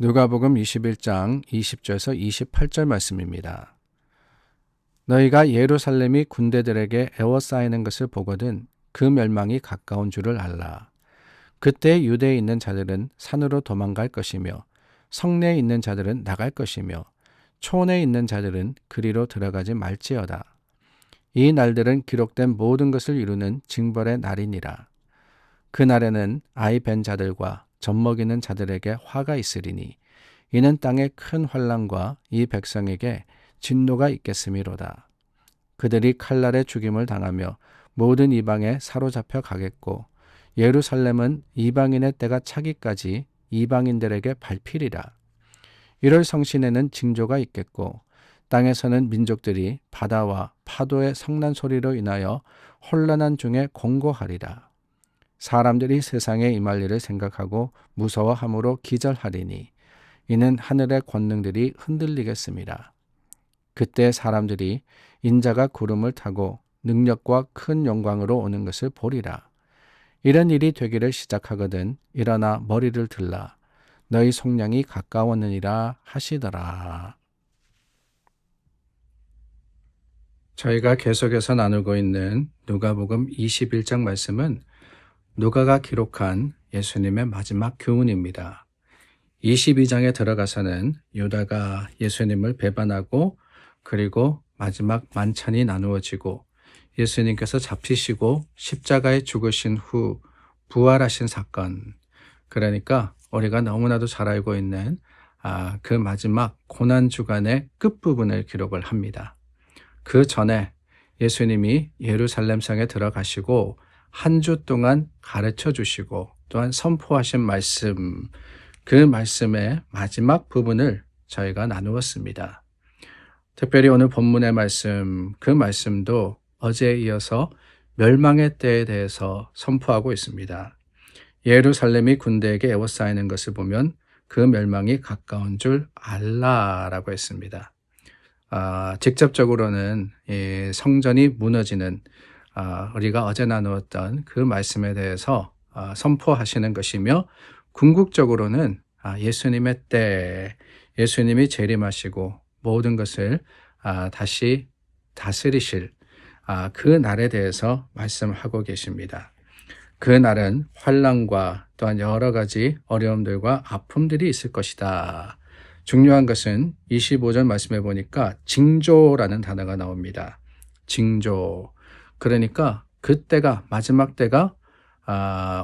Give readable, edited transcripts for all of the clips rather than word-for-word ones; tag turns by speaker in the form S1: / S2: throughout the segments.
S1: 누가복음 21장 20절에서 28절 말씀입니다. 너희가 예루살렘이 군대들에게 에워싸이는 것을 보거든 그 멸망이 가까운 줄을 알라. 그때 유대에 있는 자들은 산으로 도망갈 것이며 성내에 있는 자들은 나갈 것이며 촌에 있는 자들은 그리로 들어가지 말지어다. 이 날들은 기록된 모든 것을 이루는 징벌의 날이니라. 그 날에는 아이 벤 자들과 젖먹이는 자들에게 화가 있으리니 이는 땅에 큰 환난과 이 백성에게 진노가 있겠음이로다. 그들이 칼날에 죽임을 당하며 모든 이방에 사로잡혀 가겠고 예루살렘은 이방인의 때가 차기까지 이방인들에게 밟히리라. 이럴 성신에는 징조가 있겠고 땅에서는 민족들이 바다와 파도의 성난 소리로 인하여 혼란한 중에 공고하리라. 사람들이 세상에 임할 일을 생각하고 무서워함으로 기절하리니 이는 하늘의 권능들이 흔들리겠습니다. 그때 사람들이 인자가 구름을 타고 능력과 큰 영광으로 오는 것을 보리라. 이런 일이 되기를 시작하거든 일어나 머리를 들라. 너희 속량이 가까웠느니라 하시더라. 저희가 계속해서 나누고 있는 누가복음 21장 말씀은 누가가 기록한 예수님의 마지막 교훈입니다. 22장에 들어가서는 유다가 예수님을 배반하고 그리고 마지막 만찬이 나누어지고 예수님께서 잡히시고 십자가에 죽으신 후 부활하신 사건, 그러니까 우리가 너무나도 잘 알고 있는 그 마지막 고난주간의 끝부분을 기록을 합니다. 그 전에 예수님이 예루살렘성에 들어가시고 한 주 동안 가르쳐 주시고 또한 선포하신 말씀, 그 말씀의 마지막 부분을 저희가 나누었습니다. 특별히 오늘 본문의 말씀, 그 말씀도 어제에 이어서 멸망의 때에 대해서 선포하고 있습니다. 예루살렘이 군대에게 에워싸이는 것을 보면 그 멸망이 가까운 줄 알라라고 했습니다. 직접적으로는 성전이 무너지는 우리가 어제 나누었던 그 말씀에 대해서 선포하시는 것이며 궁극적으로는 예수님의 때, 예수님이 재림하시고 모든 것을 다시 다스리실 그 날에 대해서 말씀하고 계십니다. 그 날은 환난과 또한 여러 가지 어려움들과 아픔들이 있을 것이다. 중요한 것은 25절 말씀해 보니까 징조라는 단어가 나옵니다. 징조. 그러니까 그때가 마지막 때가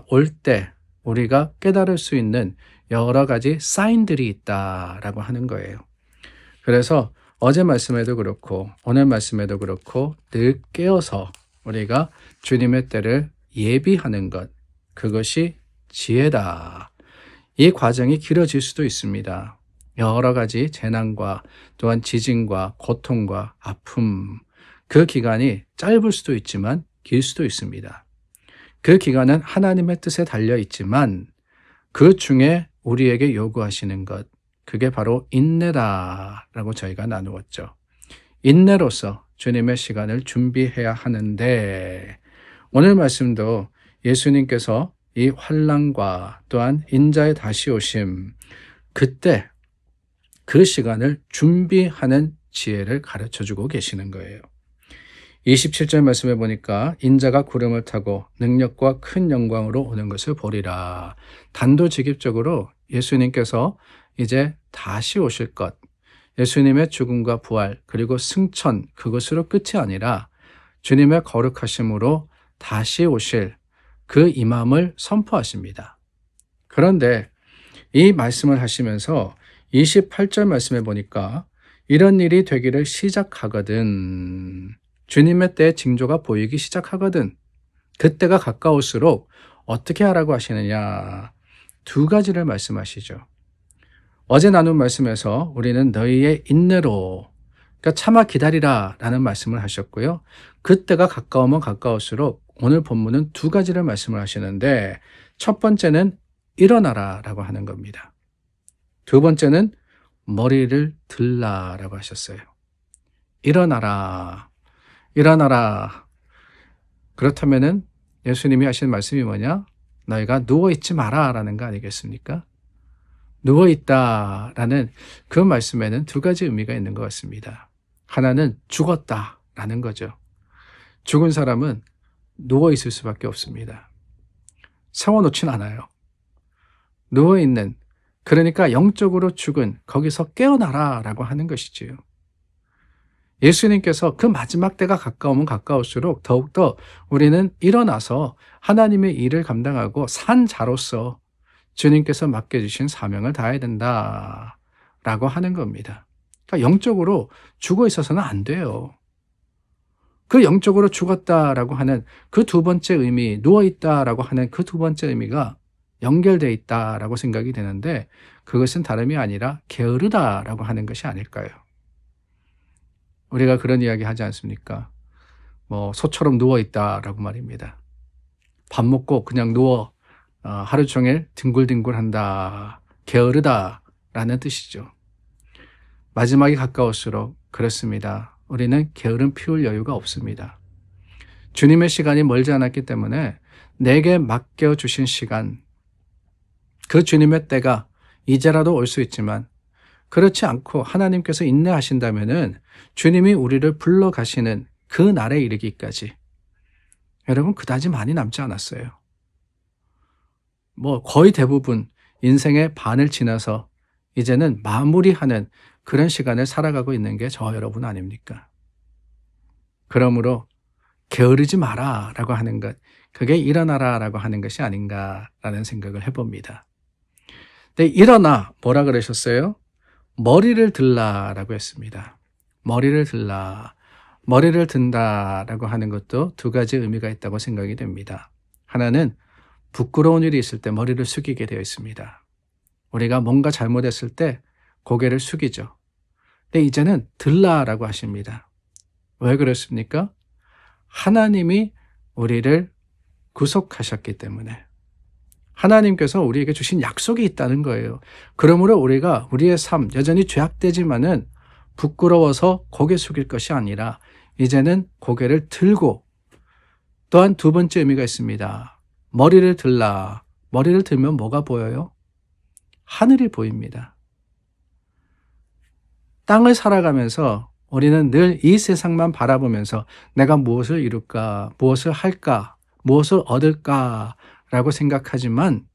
S1: 올 때 우리가 깨달을 수 있는 여러 가지 사인들이 있다라고 하는 거예요. 그래서 어제 말씀에도 그렇고 오늘 말씀에도 그렇고 늘 깨어서 우리가 주님의 때를 예비하는 것, 그것이 지혜다. 이 과정이 길어질 수도 있습니다. 여러 가지 재난과 또한 지진과 고통과 아픔, 그 기간이 짧을 수도 있지만 길 수도 있습니다. 그 기간은 하나님의 뜻에 달려 있지만 그 중에 우리에게 요구하시는 것, 그게 바로 인내다라고 저희가 나누었죠. 인내로서 주님의 시간을 준비해야 하는데 오늘 말씀도 예수님께서 이 환난과 또한 인자의 다시 오심, 그때 그 시간을 준비하는 지혜를 가르쳐주고 계시는 거예요. 27절 말씀해 보니까 인자가 구름을 타고 능력과 큰 영광으로 오는 것을 보리라. 단도직입적으로 예수님께서 이제 다시 오실 것, 예수님의 죽음과 부활 그리고 승천, 그것으로 끝이 아니라 주님의 거룩하심으로 다시 오실 그 임함을 선포하십니다. 그런데 이 말씀을 하시면서 28절 말씀해 보니까 이런 일이 되기를 시작하거든, 주님의 때의 징조가 보이기 시작하거든, 그때가 가까울수록 어떻게 하라고 하시느냐, 두 가지를 말씀하시죠. 어제 나눈 말씀에서 우리는 너희의 인내로, 그러니까 참아 기다리라 라는 말씀을 하셨고요. 그때가 가까우면 가까울수록 오늘 본문은 두 가지를 말씀을 하시는데 첫 번째는 일어나라 라고 하는 겁니다. 두 번째는 머리를 들라 라고 하셨어요. 일어나라, 일어나라. 그렇다면은 예수님이 하신 말씀이 뭐냐? 너희가 누워있지 마라 라는 거 아니겠습니까? 누워있다라는 그 말씀에는 두 가지 의미가 있는 것 같습니다. 하나는 죽었다라는 거죠. 죽은 사람은 누워있을 수밖에 없습니다. 세워놓진 않아요. 누워있는, 그러니까 영적으로 죽은, 거기서 깨어나라라고 하는 것이지요. 예수님께서 그 마지막 때가 가까우면 가까울수록 더욱더 우리는 일어나서 하나님의 일을 감당하고 산 자로서 주님께서 맡겨주신 사명을 다해야 된다라고 하는 겁니다. 그러니까 영적으로 죽어 있어서는 안 돼요. 그 영적으로 죽었다라고 하는 그 두 번째 의미, 누워있다라고 하는 그 두 번째 의미가 연결되어 있다라고 생각이 되는데, 그것은 다름이 아니라 게으르다라고 하는 것이 아닐까요? 우리가 그런 이야기 하지 않습니까? 소처럼 누워있다라고 말입니다. 밥 먹고 그냥 누워 하루 종일 뒹굴뒹굴한다, 게으르다라는 뜻이죠. 마지막이 가까울수록 그렇습니다. 우리는 게으름 피울 여유가 없습니다. 주님의 시간이 멀지 않았기 때문에 내게 맡겨주신 시간, 그 주님의 때가 이제라도 올 수 있지만, 그렇지 않고 하나님께서 인내하신다면은 주님이 우리를 불러가시는 그 날에 이르기까지 여러분 그다지 많이 남지 않았어요. 거의 대부분 인생의 반을 지나서 이제는 마무리하는 그런 시간을 살아가고 있는 게 저와 여러분 아닙니까? 그러므로 게으르지 마라 라고 하는 것, 그게 일어나라 라고 하는 것이 아닌가라는 생각을 해봅니다. 근데 일어나 뭐라 그러셨어요? 머리를 들라라고 했습니다. 머리를 들라. 머리를 든다라고 하는 것도 두 가지 의미가 있다고 생각이 됩니다. 하나는 부끄러운 일이 있을 때 머리를 숙이게 되어 있습니다. 우리가 뭔가 잘못했을 때 고개를 숙이죠. 근데 이제는 들라라고 하십니다. 왜 그렇습니까? 하나님이 우리를 구속하셨기 때문에, 하나님께서 우리에게 주신 약속이 있다는 거예요. 그러므로 우리가 우리의 삶 여전히 죄악되지만은 부끄러워서 고개 숙일 것이 아니라 이제는 고개를 들고, 또한 두 번째 의미가 있습니다. 머리를 들라. 머리를 들면 뭐가 보여요? 하늘이 보입니다. 땅을 살아가면서 우리는 늘 이 세상만 바라보면서 내가 무엇을 이룰까, 무엇을 할까, 무엇을 얻을까 라고 생각하지만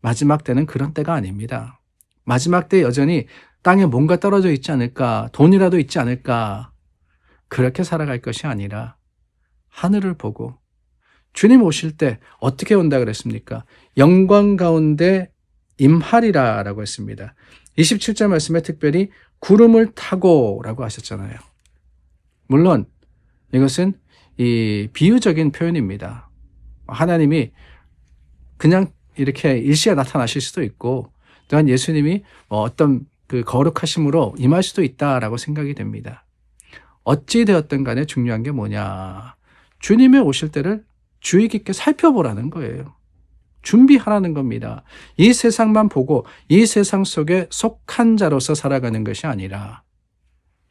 S1: 마지막 때는 그런 때가 아닙니다. 마지막 때 여전히 땅에 뭔가 떨어져 있지 않을까, 돈이라도 있지 않을까, 그렇게 살아갈 것이 아니라 하늘을 보고, 주님 오실 때 어떻게 온다 그랬습니까? 영광 가운데 임하리라 라고 했습니다. 27절 말씀에 특별히 구름을 타고 라고 하셨잖아요. 물론 이것은 이 비유적인 표현입니다. 하나님이 그냥 이렇게 일시에 나타나실 수도 있고, 또한 예수님이 어떤 그 거룩하심으로 임할 수도 있다라고 생각이 됩니다. 어찌 되었든 간에 중요한 게 뭐냐, 주님의 오실 때를 주의 깊게 살펴보라는 거예요. 준비하라는 겁니다. 이 세상만 보고 이 세상 속에 속한 자로서 살아가는 것이 아니라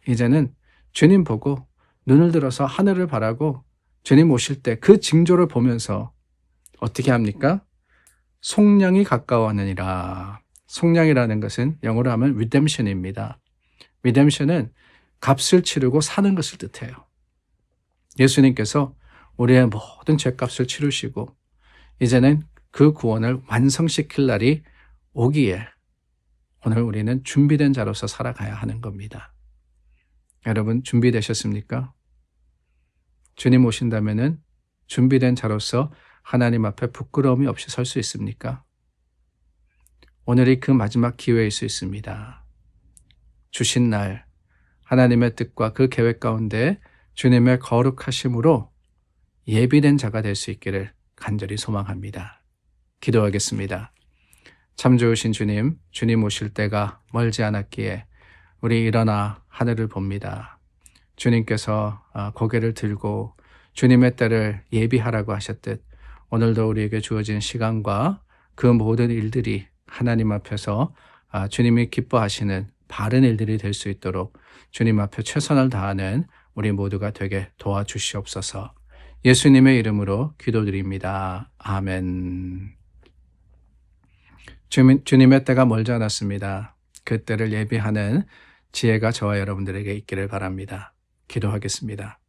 S1: 이제는 주님 보고 눈을 들어서 하늘을 바라고 주님 오실 때 그 징조를 보면서 어떻게 합니까? 속량이 가까워하느니라. 속량이라는 것은 영어로 하면 redemption입니다. redemption은 값을 치르고 사는 것을 뜻해요. 예수님께서 우리의 모든 죄값을 치르시고 이제는 그 구원을 완성시킬 날이 오기에 오늘 우리는 준비된 자로서 살아가야 하는 겁니다. 여러분 준비되셨습니까? 주님 오신다면은 준비된 자로서 하나님 앞에 부끄러움이 없이 설 수 있습니까? 오늘이 그 마지막 기회일 수 있습니다. 주신 날 하나님의 뜻과 그 계획 가운데 주님의 거룩하심으로 예비된 자가 될 수 있기를 간절히 소망합니다. 기도하겠습니다. 참 좋으신 주님, 주님 오실 때가 멀지 않았기에 우리 일어나 하늘을 봅니다. 주님께서 고개를 들고 주님의 때를 예비하라고 하셨듯 오늘도 우리에게 주어진 시간과 그 모든 일들이 하나님 앞에서 주님이 기뻐하시는 바른 일들이 될 수 있도록 주님 앞에 최선을 다하는 우리 모두가 되게 도와주시옵소서. 예수님의 이름으로 기도드립니다. 아멘. 주님의 때가 멀지 않았습니다. 그 때를 예비하는 지혜가 저와 여러분들에게 있기를 바랍니다. 기도하겠습니다.